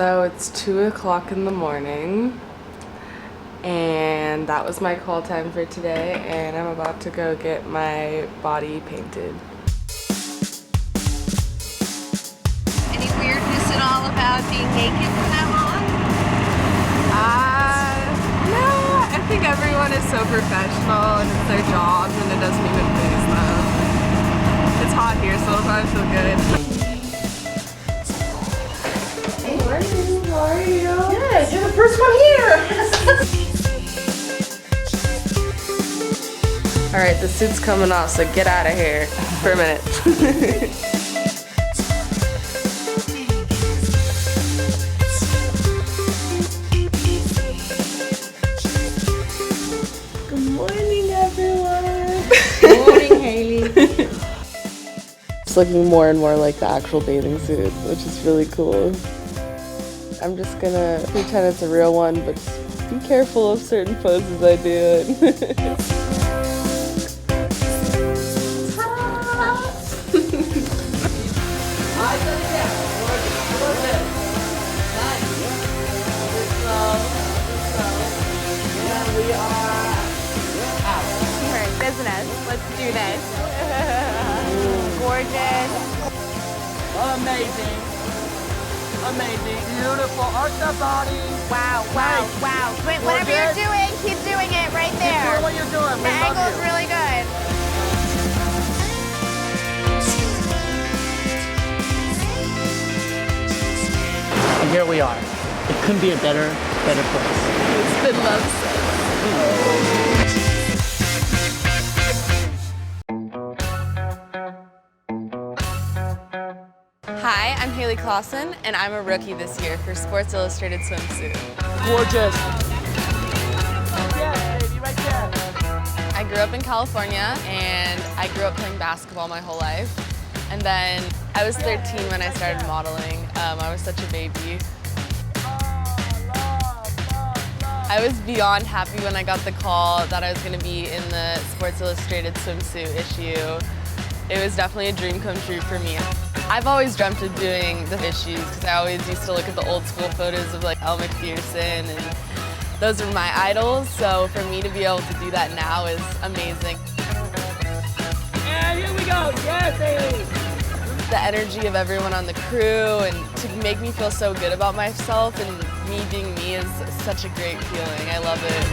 So it's 2 o'clock in the morning, and that was my call time for today, and I'm about to go get my body painted. Any weirdness at all about being naked for that long? No, I think everyone is so professional and it's their jobs and it doesn't even phase them. It's hot here, so it'll probably feel good. Hey, Martin, how are you? Good, you're the first one here. Alright, the suit's coming off, so get out of here for a minute. Good morning, everyone. Good morning, Hailey. It's looking more and more like the actual bathing suit, which is really cool. I'm just gonna pretend it's a real one, but just be careful of certain poses I do. Business. Let's do this. Gorgeous. Amazing. Amazing. Beautiful. Arch the body. Wow, wow, Nice. wow. Whatever you're doing, keep doing it right Keep there. doing what you're doing. The angle's really good. And here we are. It couldn't be a better place. It's been love Hi, I'm Hailey Clauson, and I'm a rookie this year for Sports Illustrated Swimsuit. Gorgeous. Yeah, baby, right there. I grew up in California, and I grew up playing basketball my whole life. And then I was 13 when I started modeling. I was such a baby. I was beyond happy when I got the call that I was going to be in the Sports Illustrated swimsuit issue. It was definitely a dream come true for me. I've always dreamt of doing the issues because I always used to look at the old school photos of like Elle McPherson, and those are my idols. So for me to be able to do that now is amazing. And here we go. Yes, Hailey. The energy of everyone on the crew, and to make me feel so good about myself and me being me is such a great feeling. I love it.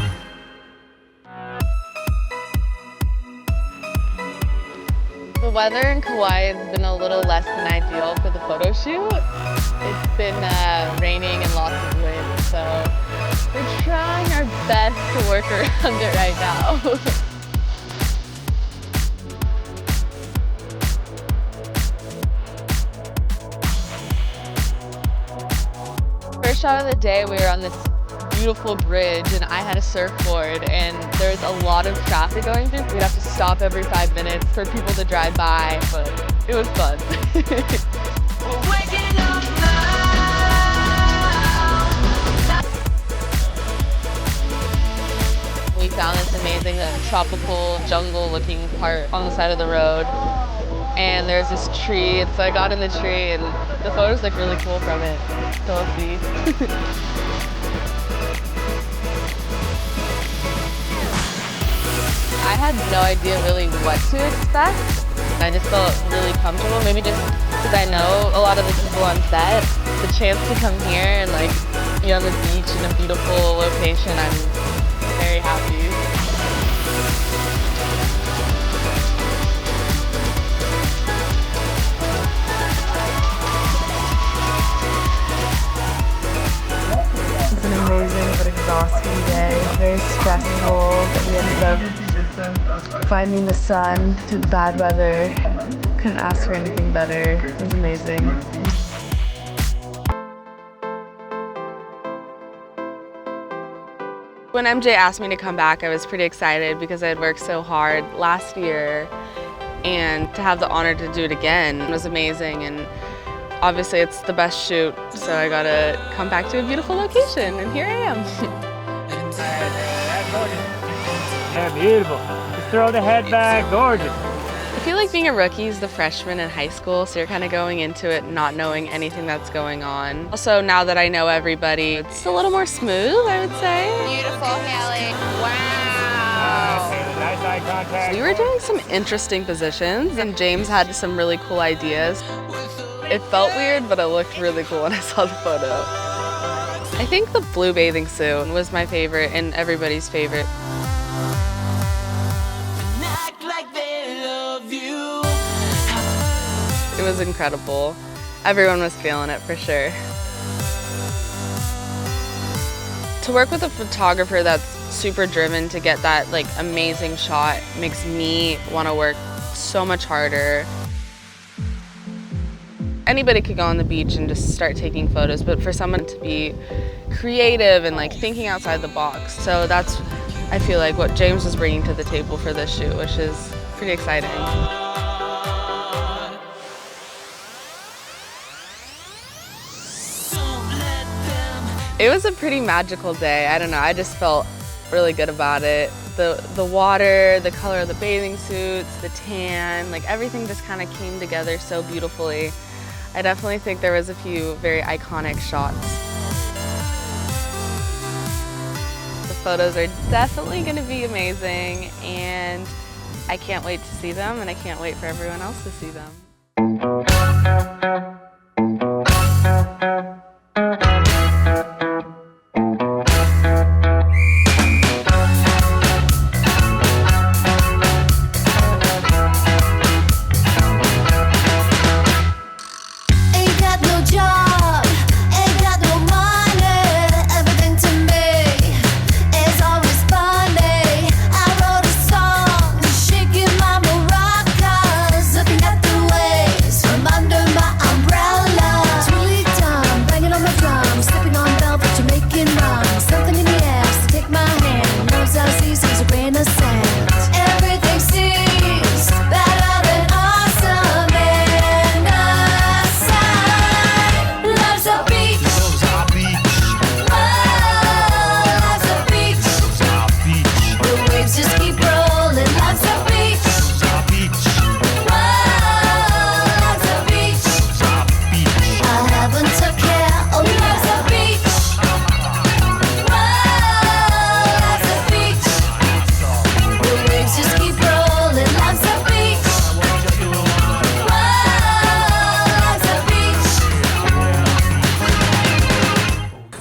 The weather in Kauai has been a little less than ideal for the photo shoot. It's been raining and lots of wind, so we're trying our best to work around it right now. First shot of the day, we were on this beautiful bridge and I had a surfboard and there was a lot of traffic going through. We'd have to stop every 5 minutes for people to drive by, but it was fun. We found this amazing tropical jungle looking part on the side of the road. And there's this tree, and so I got in the tree, and the photos look really cool from it. So we'll see. I had no idea really what to expect. I just felt really comfortable, maybe just because I know a lot of the people on set. The chance to come here and like be on the beach in a beautiful location, I'm very happy. It's an amazing but exhausting day. Very stressful, but we ended up finding the sun through the bad weather. Couldn't ask for anything better. It was amazing. When MJ asked me to come back, I was pretty excited because I had worked so hard last year, and to have the honor to do it again was amazing. And obviously it's the best shoot, so I gotta come back to a beautiful location, and here I am. Yeah, beautiful. Just throw the head back. Gorgeous. feel like being a rookie is the freshman in high school, so you're kind of going into it not knowing anything that's going on. Also, now that I know everybody, it's a little more smooth, I would say. Beautiful, Hailey. Wow. Nice eye contact. We were doing some interesting positions, and James had some really cool ideas. It felt weird, but it looked really cool when I saw the photo. I think the blue bathing suit was my favorite and everybody's favorite. It was incredible. Everyone was feeling it for sure. To work with a photographer that's super driven to get that like amazing shot makes me want to work so much harder. Anybody could go on the beach and just start taking photos, but for someone to be creative and like thinking outside the box. So that's, I feel like, what James was bringing to the table for this shoot, which is pretty exciting. It was a pretty magical day. I don't know, I just felt really good about it. The water, the color of the bathing suits, the tan, like everything just kind of came together so beautifully. I definitely think there was a few very iconic shots. The photos are definitely going to be amazing, and I can't wait to see them, and I can't wait for everyone else to see them.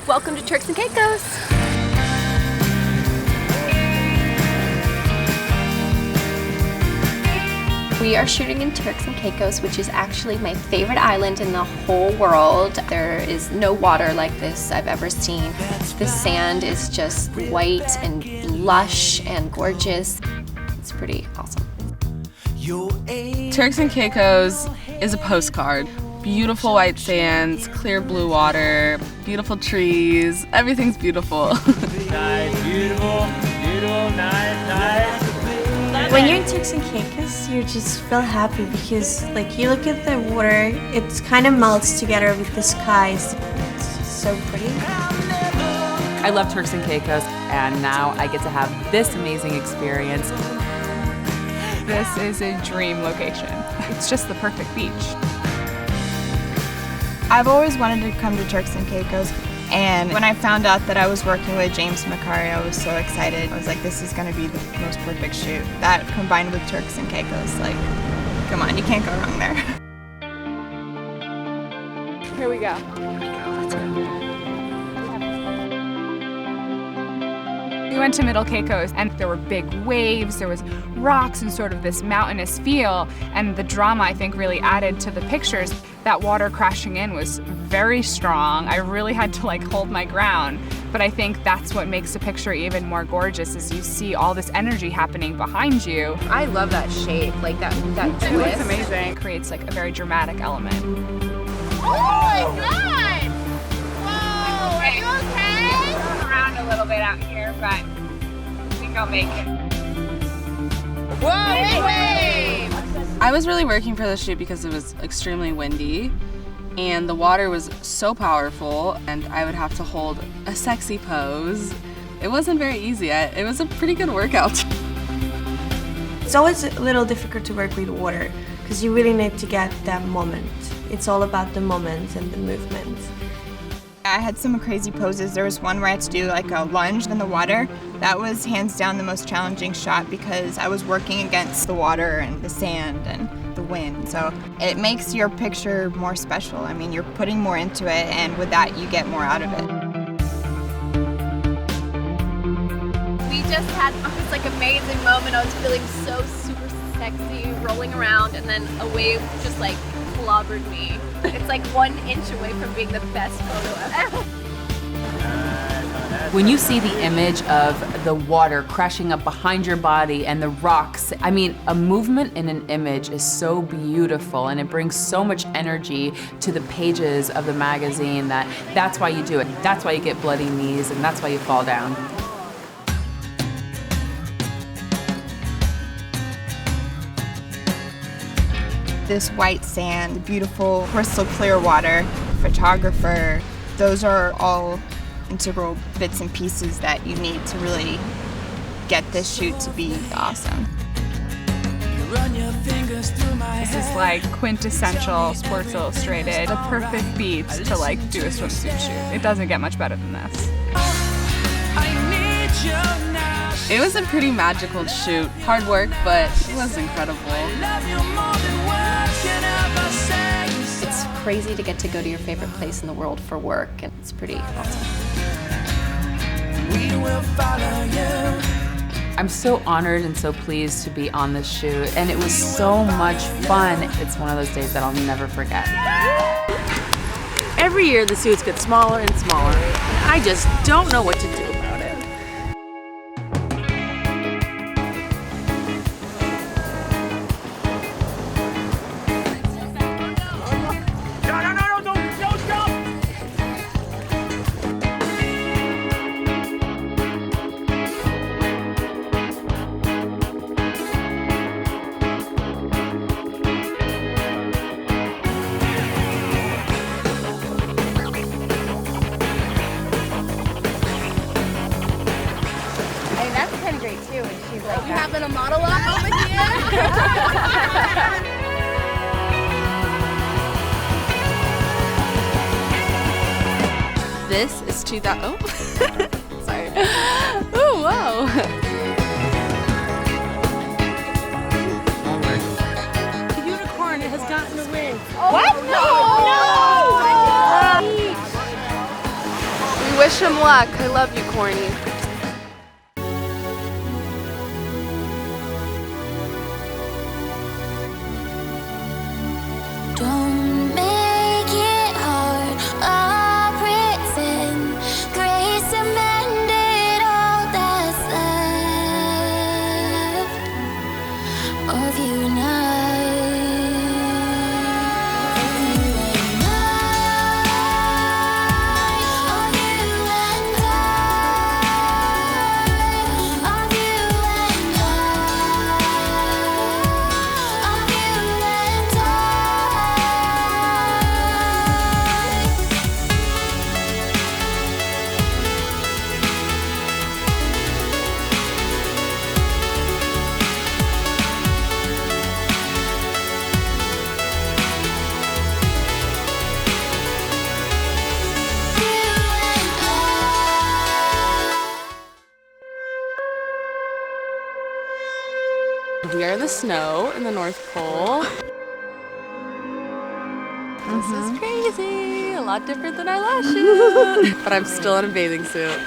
Welcome to Turks and Caicos. We are shooting in Turks and Caicos, which is actually my favorite island in the whole world. There is no water like this I've ever seen. The sand is just white and lush and gorgeous. It's pretty awesome. Turks and Caicos is a postcard. Beautiful white sands, clear blue water, beautiful trees, everything's beautiful. Nice, beautiful, nice. When you're in Turks and Caicos, you just feel happy because like you look at the water, it kind of melts together with the skies. It's so pretty. I love Turks and Caicos, and now I get to have this amazing experience. This is a dream location. It's just the perfect beach. I've always wanted to come to Turks and Caicos, and when I found out that I was working with James Macari, I was so excited. I was like, this is gonna be the most perfect shoot. That combined with Turks and Caicos, like, come on, you can't go wrong there. Here we go. Let's go. We went to Middle Caicos, and there were big waves, there was rocks and sort of this mountainous feel, and the drama, I think, really added to the pictures. That water crashing in was very strong. I really had to like hold my ground, but I think that's what makes the picture even more gorgeous, is you see all this energy happening behind you. I love that shape, like that twist. It looks amazing. It creates like a very dramatic element. Oh my God! Whoa, are you okay? Around a little bit out here, but I think I'll make it. Whoa, big wave! I was really working for the shoot because it was extremely windy, and the water was so powerful, and I would have to hold a sexy pose. It wasn't very easy. It was a pretty good workout. It's always a little difficult to work with water because you really need to get that moment. It's all about the moment and the movement. I had some crazy poses. There was one where I had to do like a lunge in the water. That was hands down the most challenging shot because I was working against the water and the sand and the wind. So it makes your picture more special. I mean, you're putting more into it, and with that you get more out of it. We just had this like amazing moment. I was feeling so super sexy, rolling around, and then a wave just like clobbered me. It's like 1 inch away from being the best photo ever. When you see the image of the water crashing up behind your body and the rocks, I mean, a movement in an image is so beautiful and it brings so much energy to the pages of the magazine that's why you do it. That's why you get bloody knees and that's why you fall down. This white sand, beautiful crystal clear water, photographer, those are all integral bits and pieces that you need to really get this shoot to be awesome. This is like quintessential Sports Illustrated, the perfect beat to like do a swimsuit shoot. It doesn't get much better than this. It was a pretty magical shoot. Hard work, but it was incredible. It's crazy to get to go to your favorite place in the world for work, and it's pretty awesome. I'm so honored and so pleased to be on this shoot, and it was so much fun. It's one of those days that I'll never forget. Every year the suits get smaller and smaller. I just don't know what to do about it. Are we having a monologue over here? This is 2000. Oh, sorry. Oh, whoa. The unicorn has gotten the win. What? No! We wish him luck. I love you, Corny. Don't make it hard or pretend. Grace amended all that's left of you now. We are in the snow in the North Pole. This is crazy. A lot different than our last shoot. But I'm still in a bathing suit.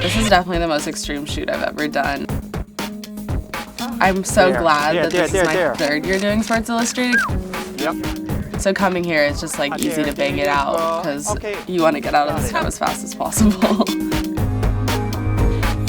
This is definitely the most extreme shoot I've ever done. I'm so glad that this is my third year doing Sports Illustrated. Yep. So coming here is just like easy to bang it out because you want to get out of the snow as fast as possible.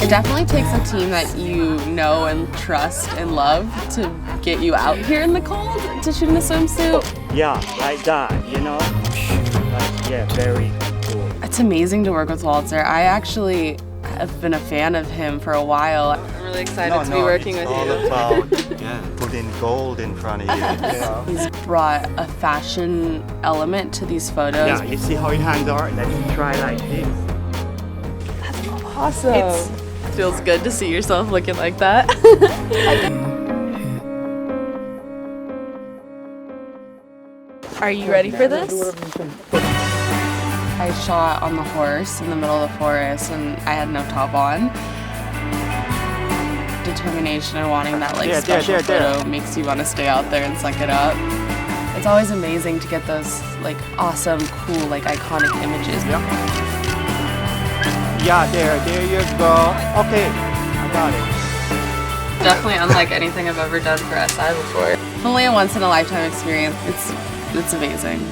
It definitely takes a team that you know and trust and love to get you out here in the cold to shoot in a swimsuit. Yeah, like that, you know? Like, yeah, very cool. It's amazing to work with Walter. I actually have been a fan of him for a while. I'm really excited to be working with you. All about, yeah, clothed in gold in front of you. You know? He's brought a fashion element to these photos. Yeah, you see how your hands are? Let's try like this. Awesome. It feels good to see yourself looking like that. Are you ready for this? I shot on the horse in the middle of the forest and I had no top on. Determination and wanting that special photo makes you want to stay out there and suck it up. It's always amazing to get those awesome, cool, iconic images. Yeah, there you go. Okay, I got it. Definitely unlike anything I've ever done for SI before. Only a once in a lifetime experience. It's amazing.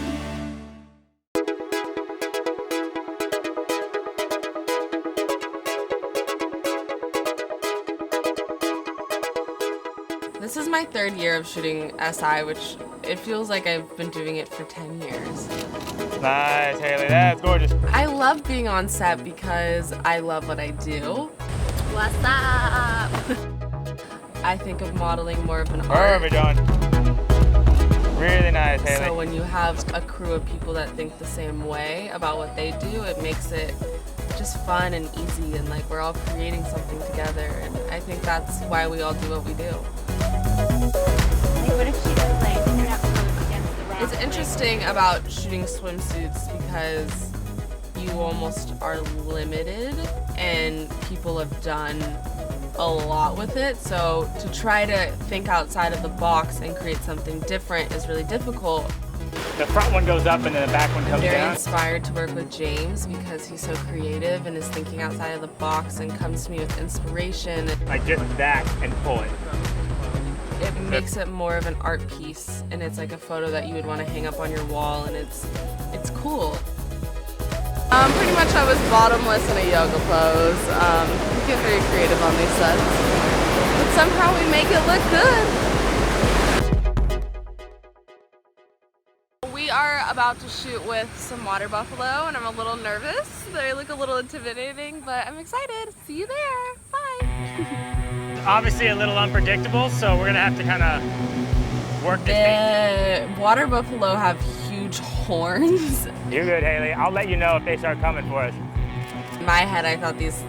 This is my 3rd year of shooting SI, which it feels like I've been doing it for 10 years. Nice, Hailey, that's gorgeous. I love being on set because I love what I do. What's up? I think of modeling more of an art. Perfect, John. Really nice, Hailey. So when you have a crew of people that think the same way about what they do, it makes it just fun and easy, and we're all creating something together, and I think that's why we all do what we do. What if she does turn up close against the rock? It's interesting about shooting swimsuits because you almost are limited, and people have done a lot with it, so to try to think outside of the box and create something different is really difficult. The front one goes up and then the back one comes down. I'm very inspired to work with James because he's so creative and is thinking outside of the box and comes to me with inspiration. Like just that and pull it. It makes it more of an art piece, and it's like a photo that you would want to hang up on your wall, and it's cool. Pretty much I was bottomless in a yoga pose. We get very creative on these sets, but somehow we make it look good. We are about to shoot with some water buffalo, and I'm a little nervous. They look a little intimidating, but I'm excited. See you there. Bye. Obviously a little unpredictable, so we're gonna have to kind of work this thing. Water buffalo have huge horns. You're good, Hailey. I'll let you know if they start coming for us. In my head, I thought these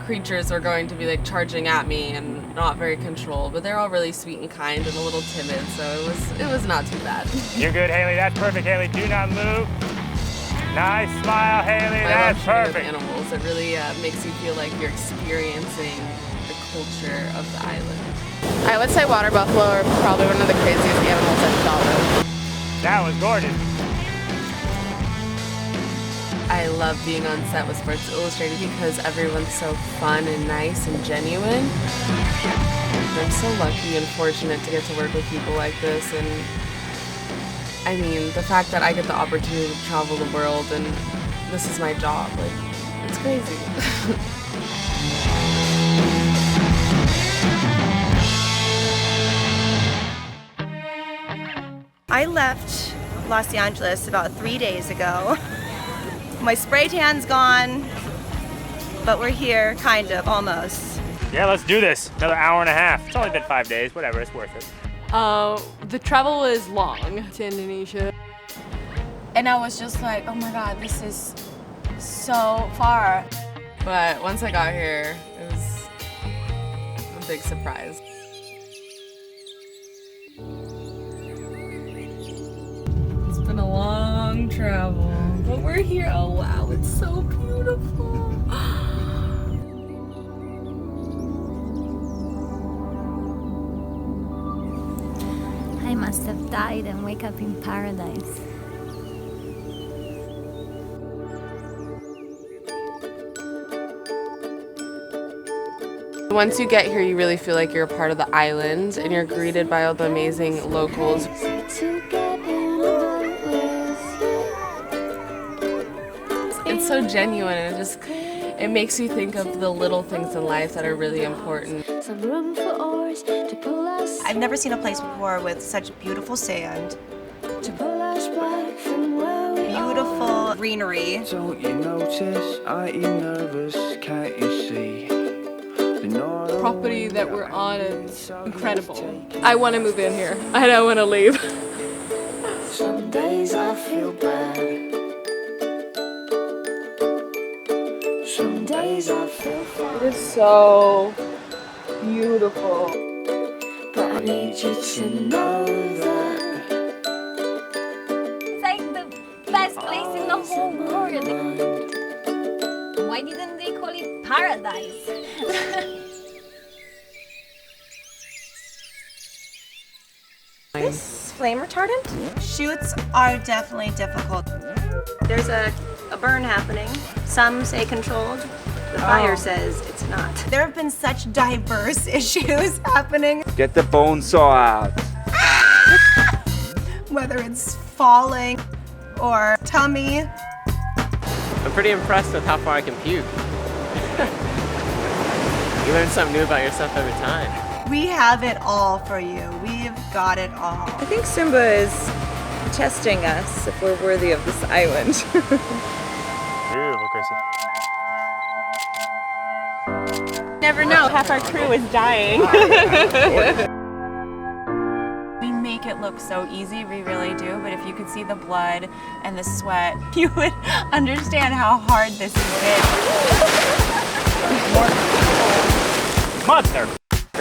creatures were going to be charging at me and not very controlled, but they're all really sweet and kind and a little timid, so it was not too bad. You're good, Hailey. That's perfect, Hailey. Do not move. Nice smile, Hailey. That's perfect. With animals, it really makes you feel like you're experiencing the culture of the island. I would say water buffalo are probably one of the craziest animals I've shot with. That was gorgeous. I love being on set with Sports Illustrated because everyone's so fun and nice and genuine. I'm so lucky and fortunate to get to work with people like this, and I mean, the fact that I get the opportunity to travel the world and this is my job, it's crazy. I left Los Angeles about 3 days ago. My spray tan's gone, but we're here, kind of, almost. Yeah, let's do this. Another hour and a half. It's only been 5 days. Whatever, it's worth it. The travel is long to Indonesia. And I was just like, oh my God, this is so far. But once I got here, it was a big surprise. It's been a long travel, but we're here. Oh wow, it's so beautiful. I must have died and wake up in paradise. Once you get here, you really feel like you're a part of the island, and you're greeted by all the amazing locals. It's so genuine, and it makes you think of the little things in life that are really important. I've never seen a place before with such beautiful sand, beautiful greenery. Don't you notice? Are you nervous? Can't you see? The property that we're on is incredible. I want to move in here. I don't want to leave. Some days I feel bad. Some days I feel fine. It is so beautiful. But I need you to know that It's like the best place in the whole world. Why didn't they call it paradise? This flame retardant? Shoots are definitely difficult. There's a burn happening. Some say controlled. The fire says it's not. There have been such diverse issues happening. Get the bone saw out. Whether it's falling or tummy. I'm pretty impressed with how far I can puke. You learn something new about yourself every time. We have it all for you. We've got it all. I think Simba is testing us if we're worthy of this island. Beautiful, Chrissy. Never know, half our crew is dying. We make it look so easy, we really do, but if you could see the blood and the sweat, you would understand how hard this has been. Mother.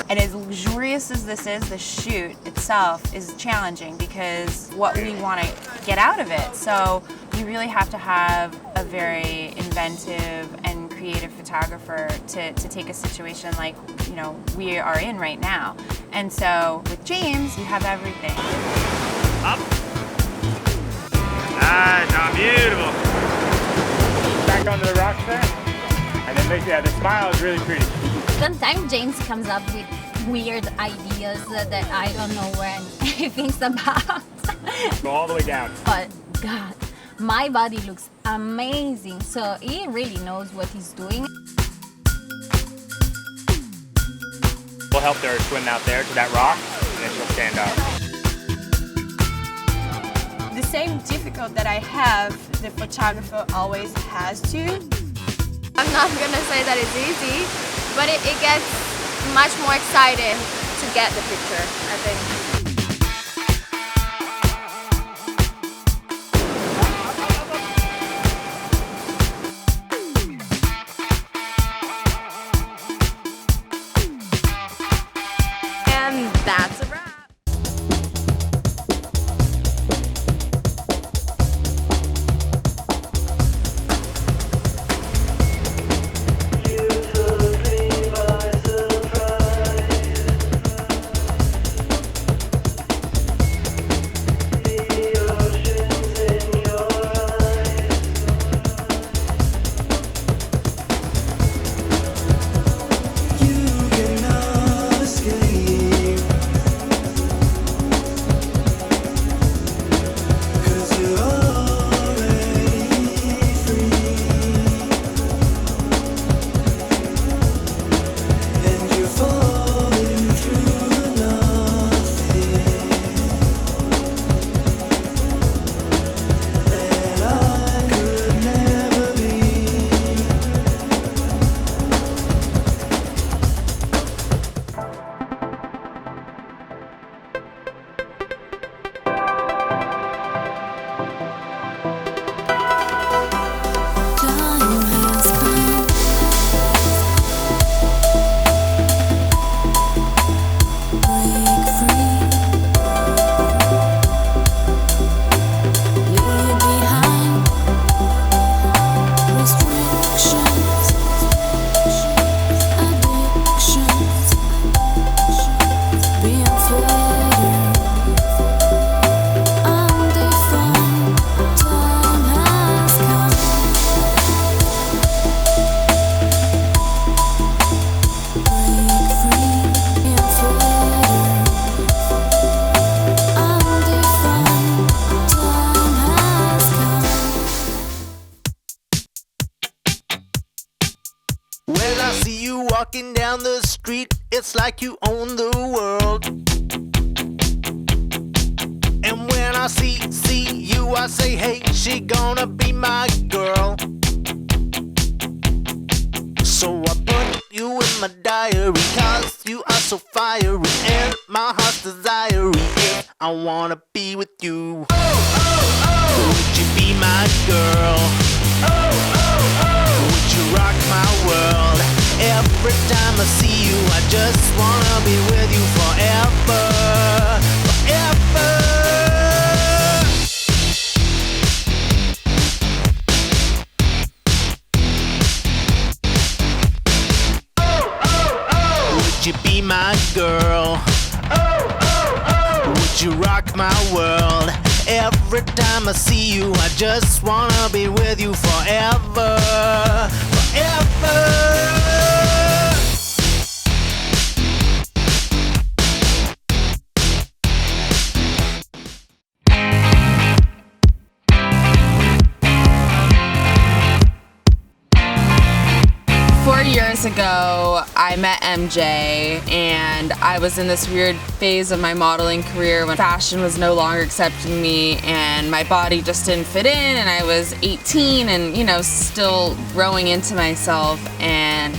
And as luxurious as this is, the shoot itself is challenging because what we want to get out of it. So you really have to have a very inventive and creative photographer to take a situation like, you know, we are in right now. And so with James, you have everything. Up. Nice, oh, beautiful. Back onto the rocks there. And then yeah, the smile is really pretty. Sometimes James comes up with weird ideas that I don't know when he thinks about. Go all the way down. But God, my body looks amazing, so he really knows what he's doing. We'll help her swim out there to that rock, and then she'll stand up. The same difficulty that I have, the photographer always has to. I'm not gonna say that it's easy, but it gets much more exciting to get the picture, I think. And that's a wrap. When I see you walking down the street, it's like you own the world. And when I see you, I say, hey, she gonna be my girl. So I put you in my diary, cause you are so fiery, and my heart's desire is I wanna be with you. Would you be my girl? Would you rock my world? Every time I see you, I just wanna be with you forever, forever. Would you be my girl? Would you rock my world? Every time I see you, I just wanna be with you forever, forever. Years ago, I met MJ, and I was in this weird phase of my modeling career when fashion was no longer accepting me and my body just didn't fit in, and I was 18 and, you know, still growing into myself, and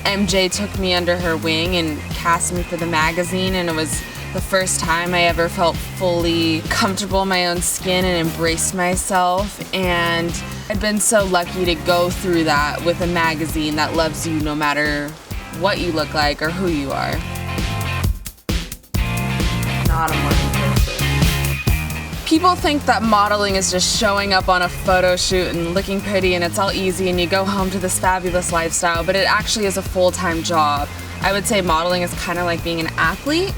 MJ took me under her wing and cast me for the magazine, and it was the first time I ever felt fully comfortable in my own skin and embraced myself, and I've been so lucky to go through that with a magazine that loves you no matter what you look like or who you are. Not a morning person. People think that modeling is just showing up on a photo shoot and looking pretty and it's all easy and you go home to this fabulous lifestyle, but it actually is a full-time job. I would say modeling is kind of like being an athlete.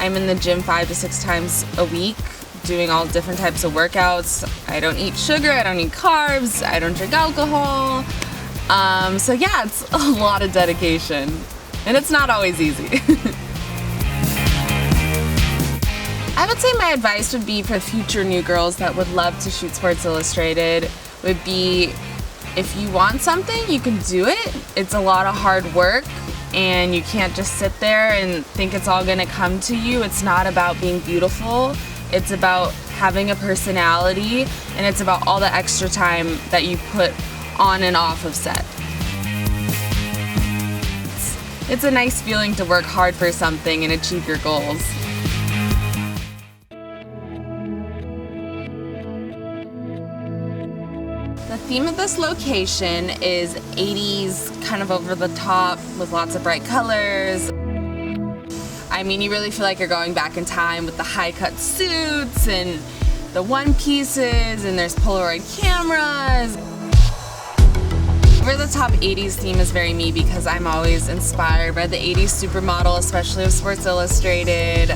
I'm in the gym 5 to 6 times a week, doing all different types of workouts. I don't eat sugar, I don't eat carbs, I don't drink alcohol. So yeah, it's a lot of dedication, and it's not always easy. I would say my advice would be for future new girls that would love to shoot Sports Illustrated would be, if you want something, you can do it. It's a lot of hard work, and you can't just sit there and think it's all gonna come to you. It's not about being beautiful. It's about having a personality, and it's about all the extra time that you put on and off of set. It's a nice feeling to work hard for something and achieve your goals. The theme of this location is 80s, kind of over the top, with lots of bright colors. I mean, you really feel like you're going back in time with the high-cut suits and the one pieces, and there's Polaroid cameras. Over the top 80s theme is very me because I'm always inspired by the 80s supermodel, especially of Sports Illustrated.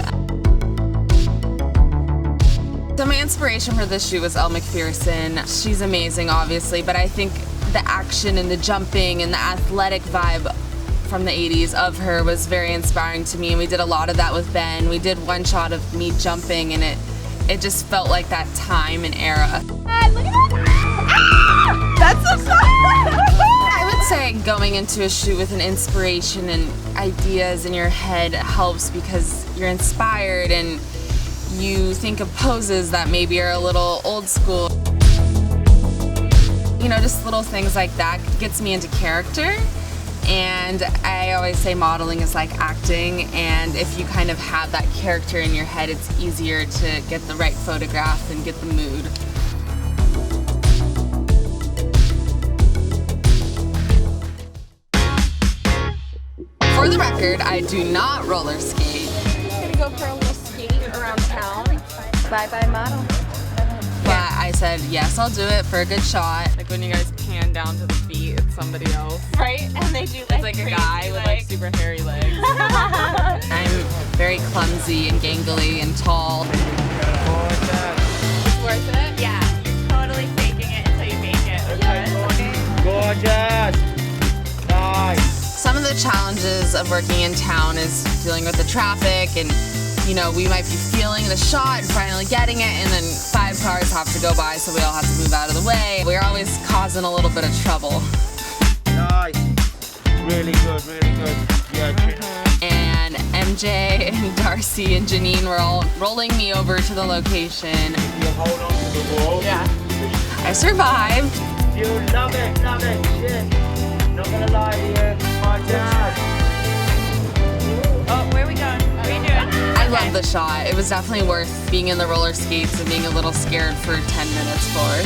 So my inspiration for this shoot was Elle Macpherson. She's amazing, obviously, but I think the action and the jumping and the athletic vibe from the 80s of her was very inspiring to me, and we did a lot of that with Ben. We did one shot of me jumping, and it just felt like that time and era. Look at that! Ah! That's so fun! I would say going into a shoot with an inspiration and ideas in your head helps because you're inspired and you think of poses that maybe are a little old school. You know, just little things like that gets me into character. And I always say modeling is like acting, and if you kind of have that character in your head, it's easier to get the right photograph and get the mood. For the record, I do not roller skate. I'm gonna go for a little skate around town. Bye-bye model. But I said, yes, I'll do it for a good shot. Like when you guys pan down to the feet, it's somebody else. Right? And they do like, it's like a guy with like super hairy legs. I'm very clumsy and gangly and tall. It's worth it? Yeah. You're totally faking it until you make it. Gorgeous! Nice! Some of the challenges of working in town is dealing with the traffic, and you know, we might be feeling the shot and finally getting it, and then 5 cars have to go by, so we all have to move out of the way. We're always causing a little bit of trouble. Nice. Really good, really good. Yeah, And MJ and Darcy and Janine were all rolling me over to the location. You hold on to the wall. Yeah. I survived. You love it, shit. Not gonna lie to you. Oh, where are we going? What are you doing? I love the shot. It was definitely worth being in the roller skates and being a little scared for 10 minutes for.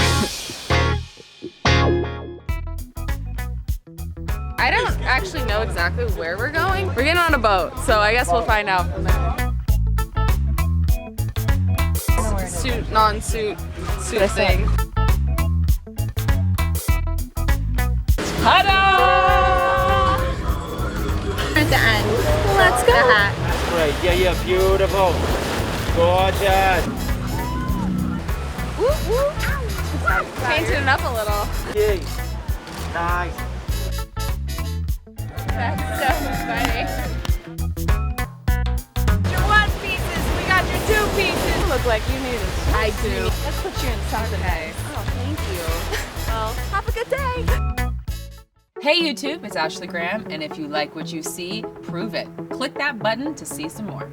I don't actually know exactly where we're going. We're getting on a boat, so I guess we'll find out from there. Suit, non-suit, suit thing. Ta-da! At the end. Let's go. Great. Yeah, beautiful. Gorgeous. Woo, woo. Painted it up a little. Yay. Nice. That's so funny. Your one pieces, we got your two pieces. You look like you need a I do. Let's put you in something nice. Oh, thank you. Well, have a good day. Hey YouTube, it's Ashley Graham, and if you like what you see, prove it. Click that button to see some more.